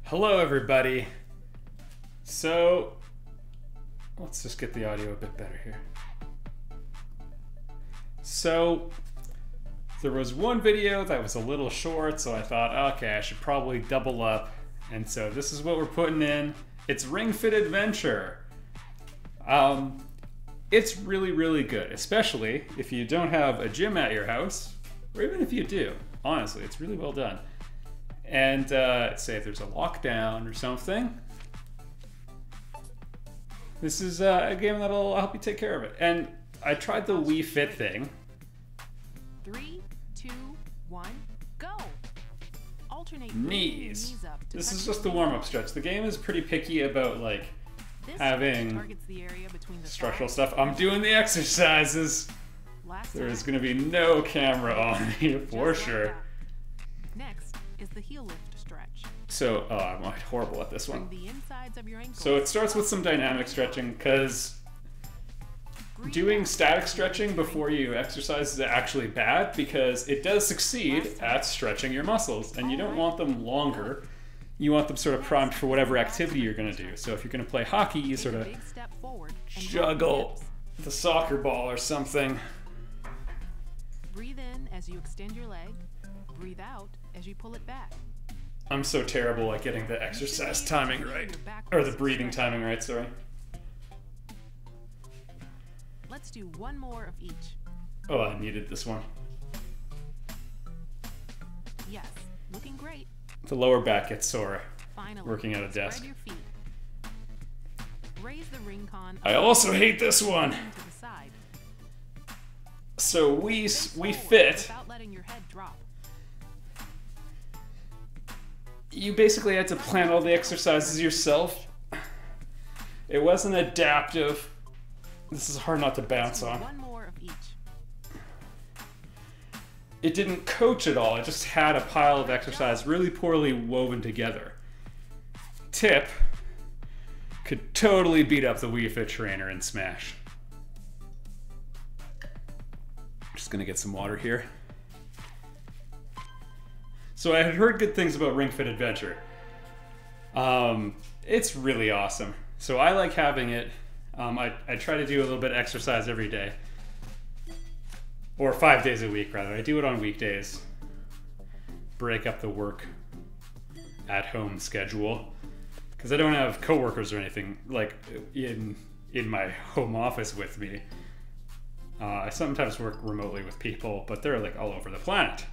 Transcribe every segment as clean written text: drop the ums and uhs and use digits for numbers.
Hello everybody. So let's just get the audio a bit better here. So there was one video that was a little short, so I thought, okay, I should probably double up. And so this is what we're putting in. It's Ring Fit Adventure. It's really, really good, especially if you don't have a gym at your house, or even if you do. Honestly, it's really well done. And say if there's a lockdown or something, this is a game that'll help you take care of it. And I tried the Wii Fit thing. 3, 2, 1, go! Alternate Knees. up to This is touch just the your warm-up stretch. The game is pretty picky about like This having targets the area between the structural thighs. stuff. I'm doing the exercises. Last There's time. gonna be no camera on me for Just like sure. that. Next is the heel lift stretch. So, I'm horrible at this Bring one. the insides of your ankles. So it starts with some dynamic stretching, because Breathe doing out. static stretching before you exercise is actually bad, because it does succeed at stretching your muscles, and you don't want them longer. You want them sort of primed for whatever activity you're going to do. So if you're going to play hockey, you Take sort a of big step forward and drop the juggle hips. the soccer ball or something. Breathe in as you extend your leg. Breathe out as you pull it back. I'm so terrible at getting the exercise timing right, or the breathing timing right, sorry. Let's do one more of each. Oh, I needed this one. Yes, looking great. The lower back gets sore Finally, working at a spread desk. your feet. Raise the ring con I also hate this one. to the side. So we Forward fit. without letting your head drop. You basically had to plan all the exercises yourself. It wasn't adaptive. This is hard not to bounce on. One more of each. It didn't coach at all. It just had a pile of exercise really poorly woven together. Tip: could totally beat up the Wii Fit trainer in Smash. Just gonna get some water here. So I had heard good things about Ring Fit Adventure. It's really awesome. So I like having it. I try to do a little bit of exercise every day. Or 5 days a week, rather. I do it on weekdays. Break up the work at home schedule. Because I don't have coworkers or anything like in my home office with me. I sometimes work remotely with people, but they're like all over the planet.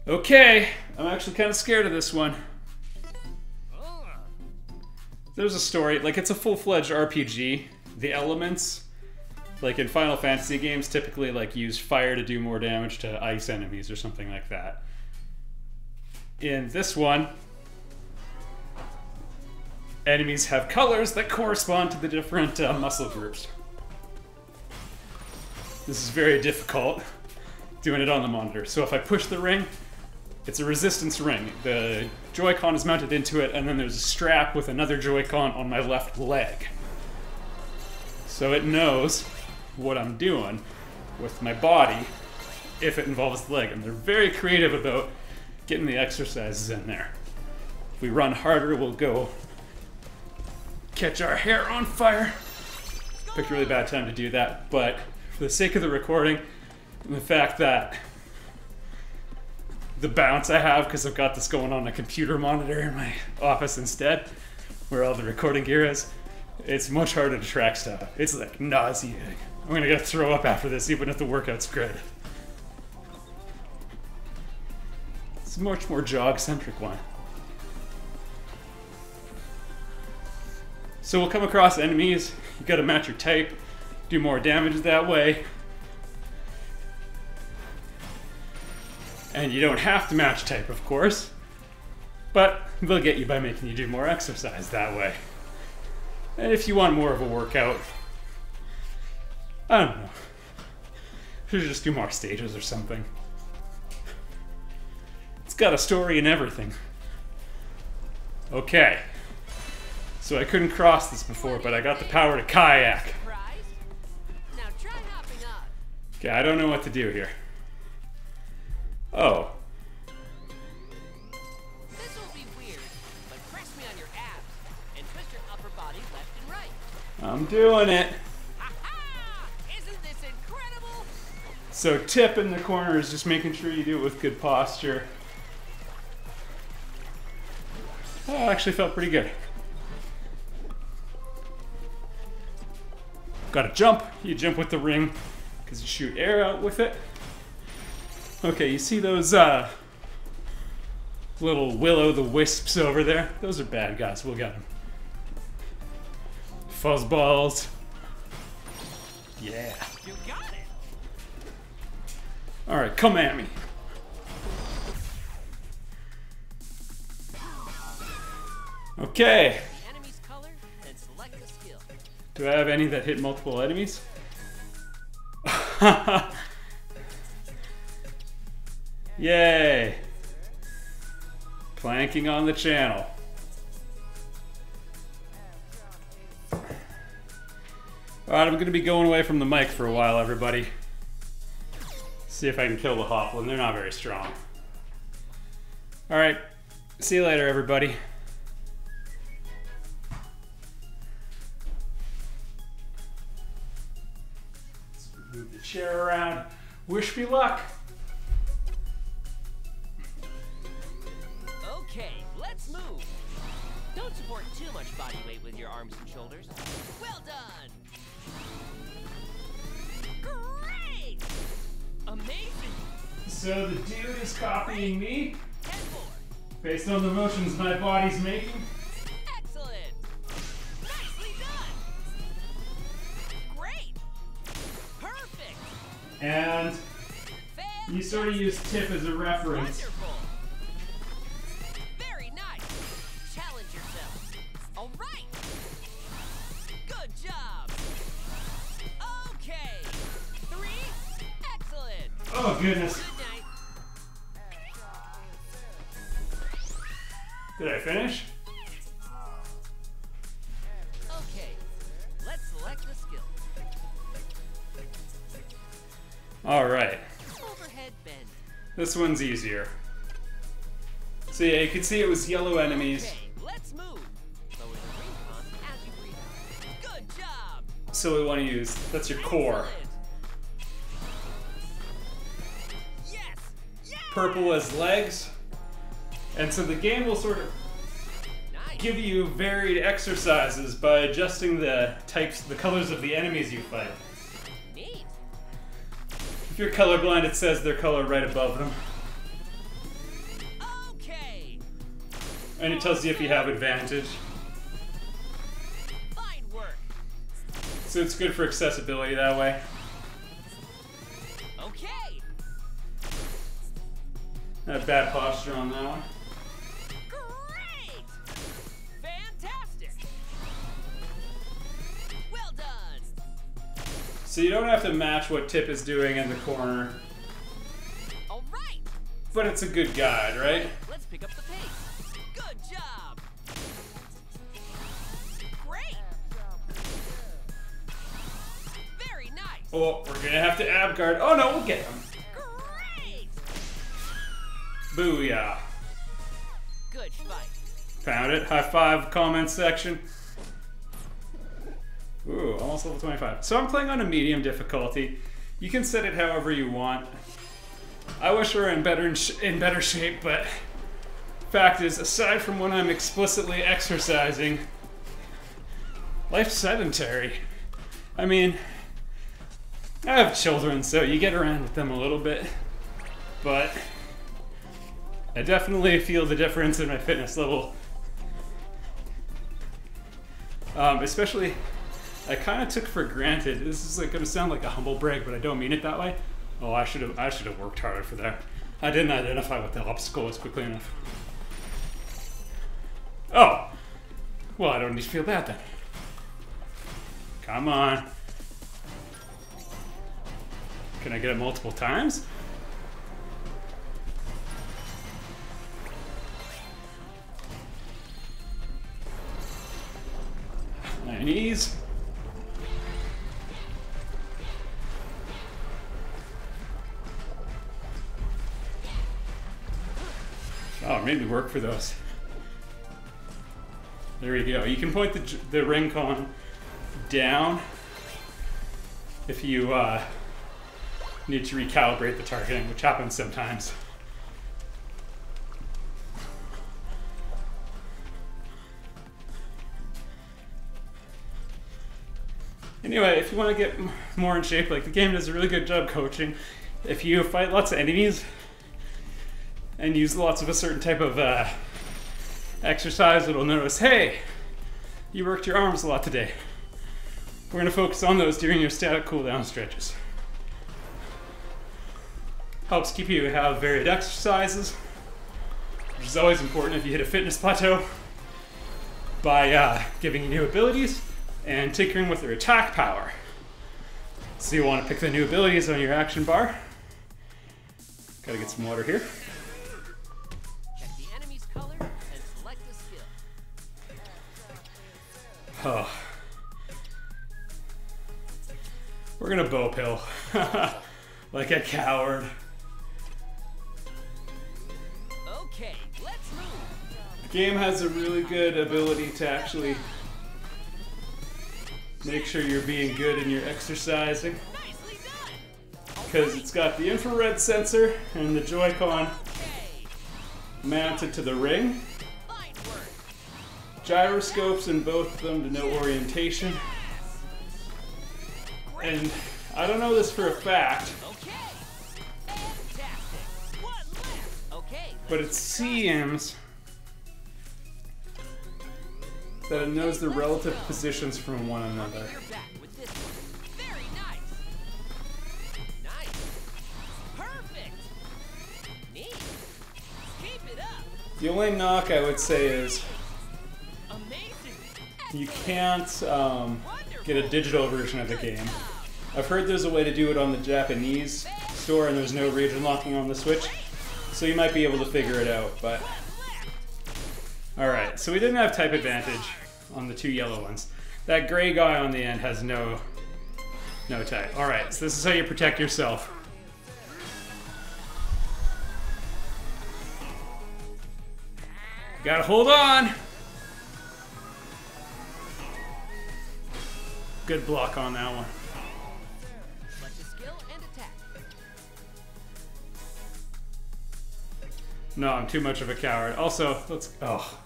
Okay, I'm actually kind of scared of this one. There's a story, like it's a full-fledged RPG. The elements, like in Final Fantasy games, typically like use fire to do more damage to ice enemies or something like that. In this one, enemies have colors that correspond to the different muscle groups. This is very difficult doing it on the monitor. So if I push the ring, it's a resistance ring. The Joy-Con is mounted into it, and then there's a strap with another Joy-Con on my left leg. So it knows what I'm doing with my body if it involves the leg. And they're very creative about getting the exercises in there. If we run harder, we'll go catch our hair on fire. Picked a really bad time to do that, but for the sake of the recording and the fact that the bounce I have, because I've got this going on a computer monitor in my office instead, where all the recording gear is, it's much harder to track stuff. It's like nauseating. I'm gonna get throw up after this, even if the workout's good. It's a much more jog-centric one. So we'll come across enemies. You gotta match your type, do more damage that way. And you don't have to match type, of course, but they'll get you by making you do more exercise that way. And if you want more of a workout, I don't know, you should just do more stages or something. It's got a story and everything. Okay, so I couldn't cross this before, but I got the power to kayak. Now try hopping up. Okay, I don't know what to do here. Oh. This will be weird. I'm doing it. Isn't this incredible? So tip in the corner is just making sure you do it with good posture. Oh, actually felt pretty good. Gotta jump. You jump with the ring because you shoot air out with it. Okay, you see those little will-o'-the-wisps over there? Those are bad guys. We'll get them. Fuzzballs. Yeah. You got it. All right, come at me. Okay. The enemy's color, then select the skill. Do I have any that hit multiple enemies? Yay! Planking on the channel. Alright, I'm gonna be going away from the mic for a while, everybody. See if I can kill the Hoplin. They're not very strong. Alright, see you later, everybody. Let's move the chair around. Wish me luck. Okay, let's move. Don't support too much body weight with your arms and shoulders. Well done. Great. Amazing. So the dude is copying me 10 more. based on the motions my body's making. Excellent. Nicely done. Great. Perfect. And you sort of use tip as a reference. Wonderful. Very nice. Challenge yourself. All right. Good job. Okay. 3. Excellent. Oh goodness. Good night. Did I finish? Okay. Let's select the skill. Alright. Overhead bend. This one's easier. So yeah, you can see it was yellow enemies. Okay, let's move. Lower the ring con as you breathe out. Good job. So we want to use, that's your core. Excellent. Yes. Yes. Purple as legs. And so the game will sort of Nice. give you varied exercises by adjusting the types, the colors of the enemies you fight. Neat. If you're colorblind, it says their color right above them. Okay. And it tells you if you have advantage. Fine work. So it's good for accessibility that way. Okay. Not bad posture on that one. Great. Fantastic. Well done. So you don't have to match what Tip is doing in the corner, All right. but it's a good guide, right? Let's pick up the pace. Good job. Great. Very nice. Oh, we're gonna have to ab guard. Oh no, we'll get him. Great. Booyah. Good fight. Found it. High five comment section. Ooh, almost level 25. So I'm playing on a medium difficulty. You can set it however you want. I wish we were in better shape, but fact is, aside from when I'm explicitly exercising, life's sedentary. I mean, I have children, so you get around with them a little bit, but I definitely feel the difference in my fitness level. Especially, I kind of took for granted. This is like going to sound like a humble brag, but I don't mean it that way. Oh, I should have worked harder for that. I didn't identify what the obstacle was quickly enough. Oh, well, I don't need to feel bad then. Come on. Can I get it multiple times? My knees. Oh, it made me work for those. There you go. You can point the ring con down if you need to recalibrate the targeting, which happens sometimes. Anyway, if you want to get more in shape, like the game does a really good job coaching. If you fight lots of enemies and use lots of a certain type of exercise, it'll notice, hey, you worked your arms a lot today. We're going to focus on those during your static cooldown stretches. Helps keep you have varied exercises, which is always important if you hit a fitness plateau, by giving you new abilities and tinkering with their attack power. So you want to pick the new abilities on your action bar. Gotta get some water here. Check the enemy's color and select the skill. Oh. We're gonna bow pill. Like a coward. Okay, let's move. The game has a really good ability to actually make sure you're being good in your exercising. Nicely done. Because it's got the infrared sensor and the Joy-Con Okay, mounted to the ring. fine work. Gyroscopes in both of them to know orientation. And I don't know this for a fact, Okay. Fantastic. One left. Okay. but it seems that it knows the relative positions from one another. You're back with this one. Very nice. Nice. Perfect. Neat. Keep it up. The only knock I would say is Amazing. you can't get a digital version of the game. I've heard there's a way to do it on the Japanese store and there's no region locking on the Switch, so you might be able to figure it out, but... Alright, so we didn't have type advantage on the two yellow ones. That gray guy on the end has no type. Alright, so this is how you protect yourself. You gotta hold on! Good block on that one. Select a skill and attack. No, I'm too much of a coward. Also, let's... Oh.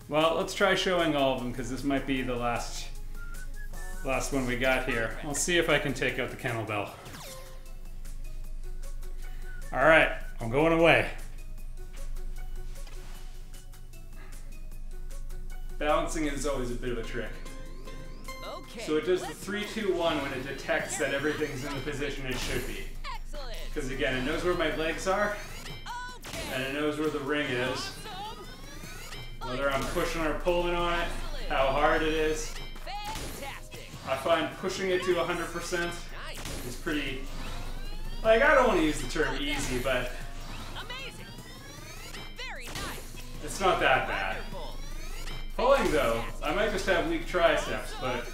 Well, let's try showing all of them, because this might be the last one we got here. I'll see if I can take out the kennel bell. Alright, I'm going away. Balancing it is always a bit of a trick. Okay. So it does the 3, 2, 1 when it detects that everything's in the position it should be. Excellent. Because again, it knows where my legs are, Okay. and it knows where the ring is. Awesome. Whether I'm pushing or pulling on it, how hard it is. Fantastic. I find pushing it to 100% Nice. is pretty... Like, I don't want to use the term easy, but Amazing. Very nice. it's not that bad. Wonderful. Pulling, though, I might just have weak triceps, but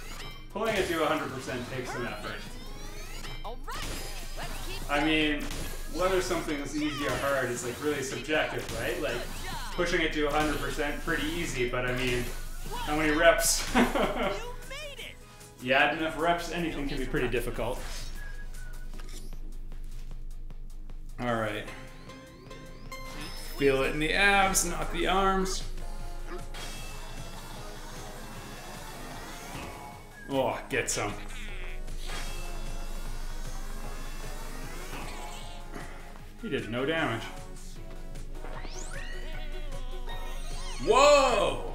pulling it to 100% takes some effort. All right. Let's keep I mean, whether something is easy or hard is like really subjective, right? Like, pushing it to 100% pretty easy, but I mean, how many reps? You made it. You add enough reps, anything can be pretty difficult. Alright. Feel it in the abs, not the arms. Oh, get some. He did no damage. Whoa!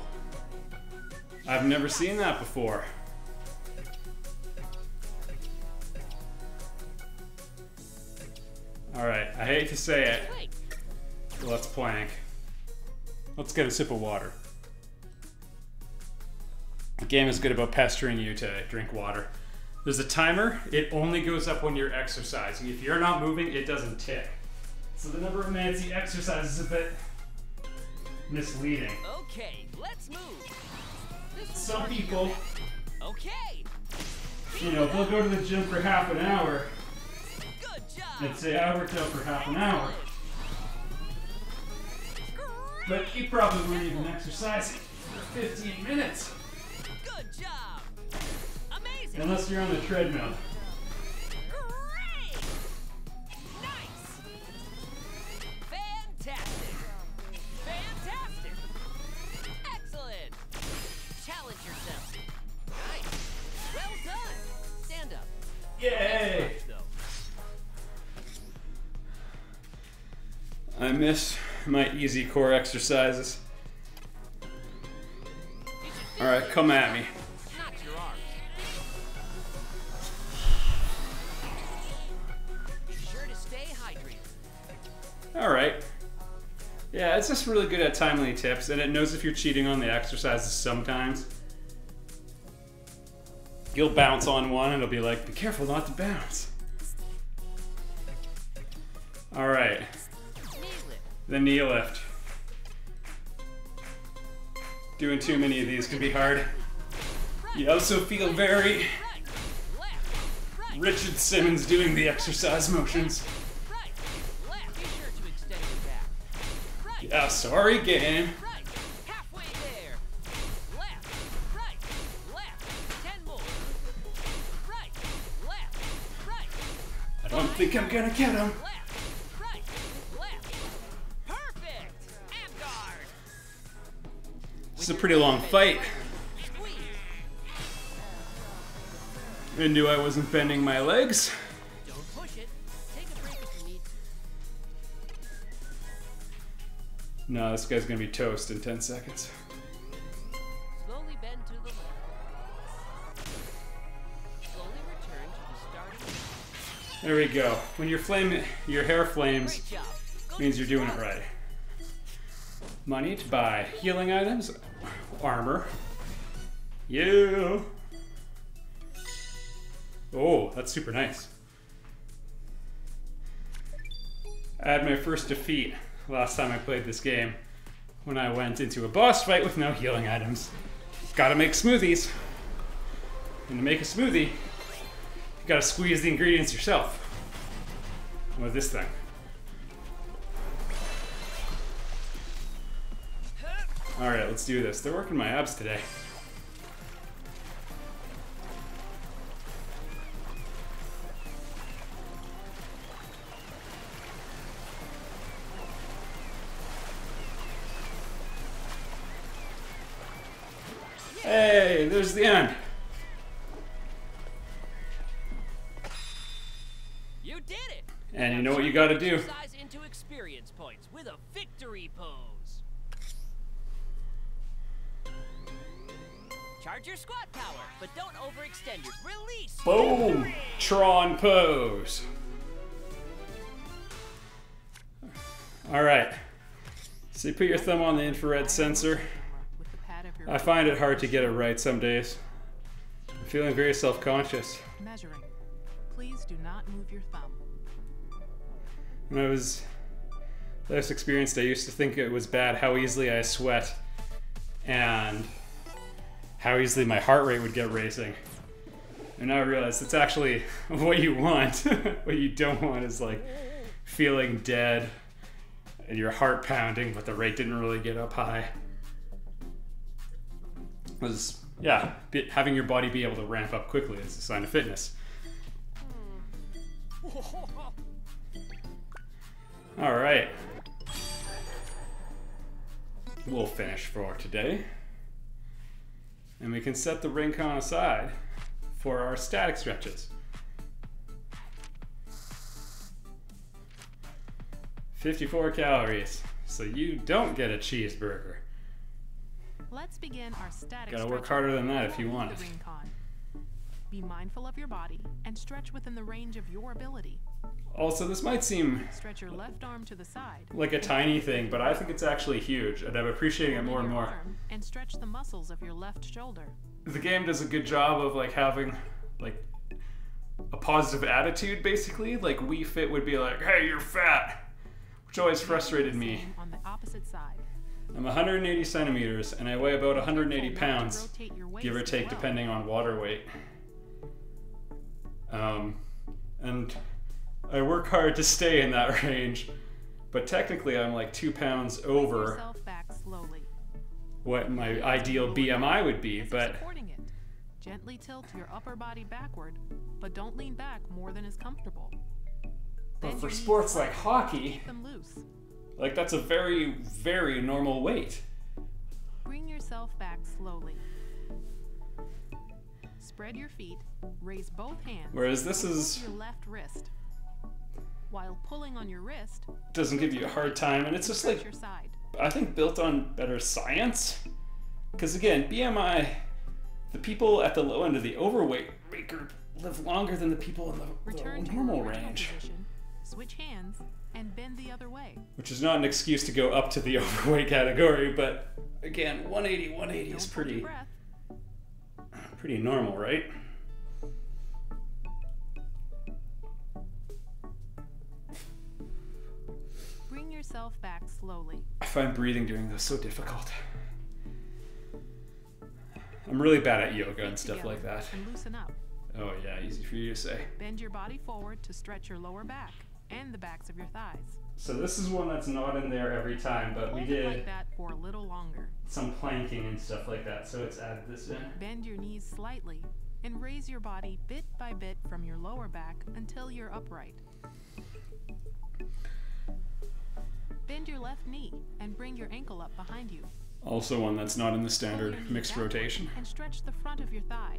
I've never seen that before. Alright, I hate to say it. Wait. Let's plank. Let's get a sip of water. The game is good about pestering you to drink water. There's a timer. It only goes up when you're exercising. If you're not moving, it doesn't tick. So the number of minutes you exercise is a bit misleading. Okay. Let's move. This is Some hard to people, get. Okay. you know, they'll go to the gym for half an hour Good job. and say, I worked out for half an hour. But you probably weren't even exercising for 15 minutes. Good job! Amazing! Unless you're on the treadmill. Great! Nice! Fantastic! Fantastic! Excellent! Challenge yourself. Nice! Well done! Stand up. Yay! I miss my easy core exercises. Alright, come at me. Not your arms. Be sure to stay hydrated. Alright. Yeah, it's just really good at timely tips, and it knows if you're cheating on the exercises sometimes. You'll bounce on one, and it'll be like, be careful not to bounce. Alright. The knee lift. Doing too many of these can be hard. You also feel very Richard Simmons doing the exercise motions. Right, left. Be sure to extend your back. Right. Yeah, sorry, game. Right. Halfway there. Left. Right. Left. 10 more. Right. Left. Right. I don't think I'm gonna get him. Left. Right. Left. Perfect. And guard. This is a pretty long fight. Squeeze. I knew I wasn't bending my legs. Don't push it. Take a break if you need to. No, this guy's gonna be toast in 10 seconds. Slowly bend to the left. Slowly return to the starting. There we go. When your hair flames, Great job. Go means to you're the doing it side. right. Money to buy healing items, armor. You. Oh, that's super nice. I had my first defeat last time I played this game when I went into a boss fight with no healing items. Gotta make smoothies. And to make a smoothie, you gotta squeeze the ingredients yourself. With this thing. Alright, let's do this. They're working my abs today. Hey, there's the end. You did it. And you know what you gotta do. Exercise into experience points with a victory pose. Charge your squat power, but don't overextend your release. Boom! Tron pose. Alright. So you put your thumb on the infrared sensor. With the pad of your I find it hard to get it right some days. I'm feeling very self-conscious. measuring. Please do not move your thumb. When I was less experienced, I used to think it was bad how easily I sweat and how easily my heart rate would get racing. And now I realize it's actually what you want. What you don't want is like feeling dead and your heart pounding, but the rate didn't really get up high. Was, yeah, having your body be able to ramp up quickly is a sign of fitness. All right. We'll finish for today. And we can set the ring con aside for our static stretches. 54 calories, so you don't get a cheeseburger. Let's begin our static Gotta work stretching harder than that if you with want the it. ring con. Be mindful of your body and stretch within the range of your ability. Also, this might seem Stretch your left arm to the side. like a tiny thing, but I think it's actually huge, and I'm appreciating it more and Your more. arm and stretch the muscles of your left shoulder. The game does a good job of like having like a positive attitude, basically. Like Wii Fit would be like, "Hey, you're fat," which always frustrated me. Same on the opposite side. I'm 180 centimeters, and I weigh about 180 Careful not to pounds, rotate your give or waist take, as well. depending on water weight. And I work hard to stay in that range, but technically I'm like 2 pounds Pull over yourself back what my ideal BMI would be, but Supporting it. Gently tilt your upper body backward, but don't lean back more than is comfortable. but Bend for your knees sports like slightly, hockey, keep them loose. like that's a very, very normal weight. Bring yourself back slowly. Spread your feet, raise both hands. Whereas this and is- pull your left wrist. While pulling on your wrist, Doesn't give you a hard time, and it's just press like, your side. I think built on better science. Because again, BMI, the people at the low end of the overweight weight group live longer than the people in the Return to normal your original range. position, switch hands, and bend the other way. Which is not an excuse to go up to the overweight category, but again, 180 is Don't hold your pretty breath. normal, right? Bring yourself back slowly. I find breathing during this so difficult. I'm really bad at yoga and stuff like that. And loosen up. Oh yeah, easy for you to say. Bend your body forward to stretch your lower back and the backs of your thighs. So this is one that's not in there every time, but we Hold it like did that for a little longer. some planking and stuff like that, so it's added this in. Bend your knees slightly and raise your body bit by bit from your lower back until you're upright. Bend your left knee and bring your ankle up behind you. Also one that's not in the Pull standard your knee mixed backward rotation, And stretch the front of your thigh.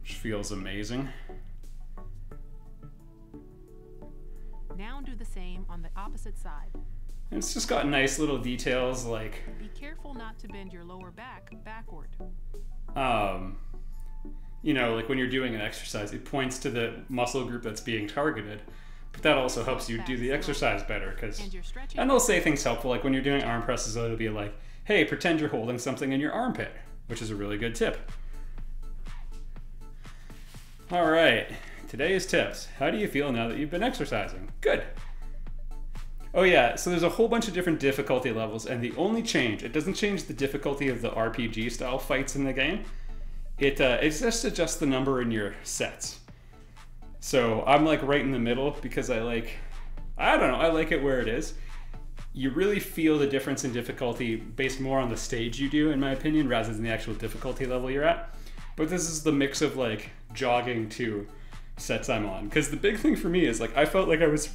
which feels amazing. Now do the same on the opposite side. And it's just got nice little details like, Be careful not to bend your lower back backward. you know, like when you're doing an exercise, it points to the muscle group that's being targeted. But that also helps you do the exercise better, because, And you're stretching. and they'll say things helpful, like when you're doing arm presses, it'll be like, hey, pretend you're holding something in your armpit, which is a really good tip. All right, today's tips. How do you feel now that you've been exercising? Good. Oh yeah, so there's a whole bunch of different difficulty levels, and the only change, it doesn't change the difficulty of the RPG style fights in the game. It's just adjusts the number in your sets. So I'm like right in the middle because I like it where it is. You really feel the difference in difficulty based more on the stage you do, in my opinion, rather than the actual difficulty level you're at. But this is the mix of like jogging to sets I'm on. Because the big thing for me is like I felt like I was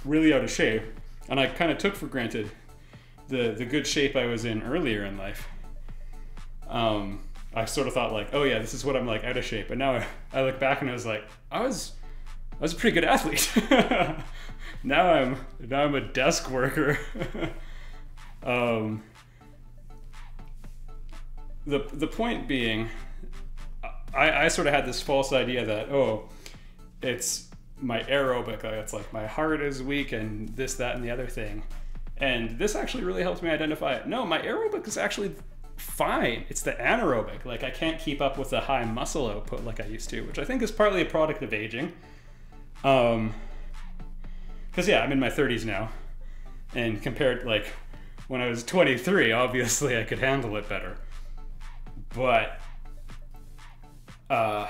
really out of shape, and I kind of took for granted the good shape I was in earlier in life. I sort of thought like, oh yeah, this is what I'm like out of shape. And now I look back and I was like, I was a pretty good athlete. now I'm a desk worker. The point being, I sort of had this false idea that, oh, it's my aerobic, it's like my heart is weak and this, that, and the other thing. And this actually really helped me identify it. No, my aerobic is actually fine. It's the anaerobic. Like I can't keep up with the high muscle output like I used to, which I think is partly a product of aging. Because yeah, I'm in my 30s now, and compared like when I was 23, obviously I could handle it better. But my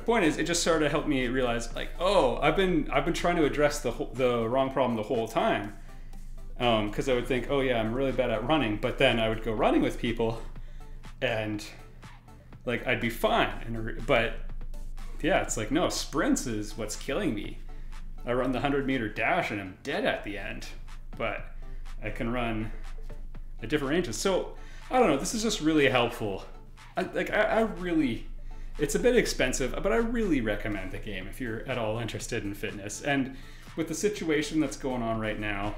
point is, it just sort of helped me realize like, oh, I've been trying to address the wrong problem the whole time. Because I would think, oh yeah, I'm really bad at running, but then I would go running with people, and like I'd be fine. But yeah, it's like, no, sprints is what's killing me. I run the 100-meter dash and I'm dead at the end, but I can run at different ranges. So I don't know, this is just really helpful. I really, it's a bit expensive, but I really recommend the game if you're at all interested in fitness. And with the situation that's going on right now,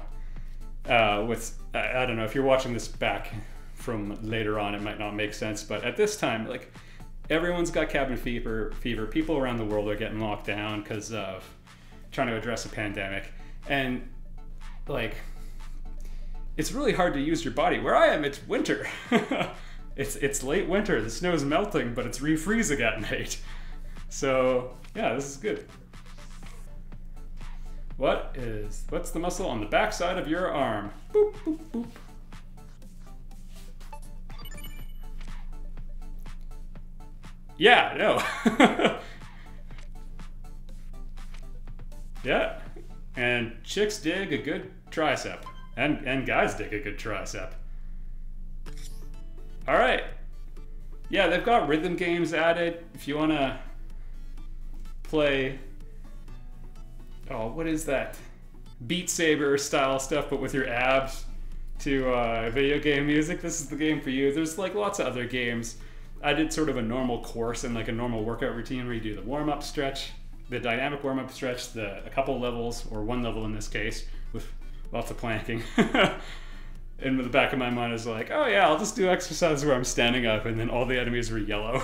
I don't know, if you're watching this back from later on, it might not make sense, but at this time, like, everyone's got cabin fever. People around the world are getting locked down because of trying to address a pandemic. And, like, it's really hard to use your body. Where I am, it's winter. It's late winter. The snow's melting, but it's refreezing at night. So, yeah, this is good. What's the muscle on the back side of your arm? Boop, boop, boop. Yeah, no. Yeah. And chicks dig a good tricep. And guys dig a good tricep. All right. Yeah, they've got rhythm games added. If you want to play, oh, what is that? Beat Saber style stuff, but with your abs to video game music, this is the game for you. There's like lots of other games. I did sort of a normal course and like a normal workout routine where you do the warm-up stretch, the dynamic warm-up stretch, a couple levels, or one level in this case, with lots of planking. And in the back of my mind is like, oh yeah, I'll just do exercises where I'm standing up, and then all the enemies were yellow.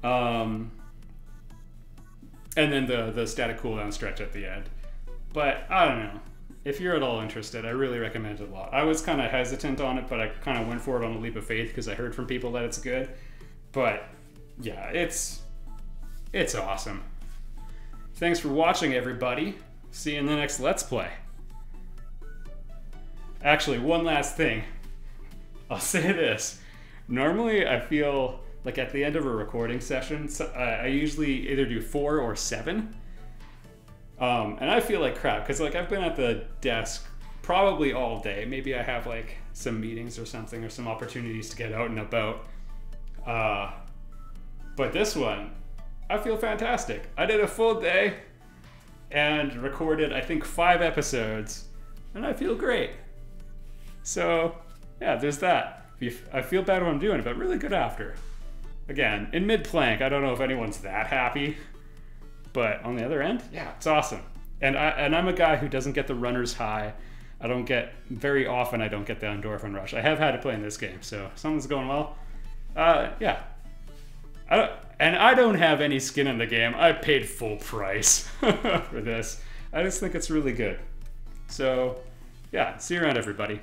And then the static cooldown stretch at the end. But I don't know. If you're at all interested, I really recommend it a lot. I was kind of hesitant on it, but I kind of went for it on a leap of faith because I heard from people that it's good. But yeah, it's awesome. Thanks for watching, everybody. See you in the next Let's Play. Actually, one last thing. I'll say this. Normally, I feel like at the end of a recording session, I usually either do 4 or 7. And I feel like crap, because like I've been at the desk probably all day. Maybe I have like some meetings or something, or some opportunities to get out and about. But this one, I feel fantastic. I did a full day and recorded, I think, 5 episodes, and I feel great. So yeah, there's that. I feel bad when I'm doing it, but really good after. Again, in mid-plank, I don't know if anyone's that happy. But on the other end, yeah, it's awesome. And I'm a guy who doesn't get the runner's high. Very often I don't get the endorphin rush. I have had to play in this game, so if something's going well. Yeah. I don't have any skin in the game. I paid full price for this. I just think it's really good. So, yeah, see you around, everybody.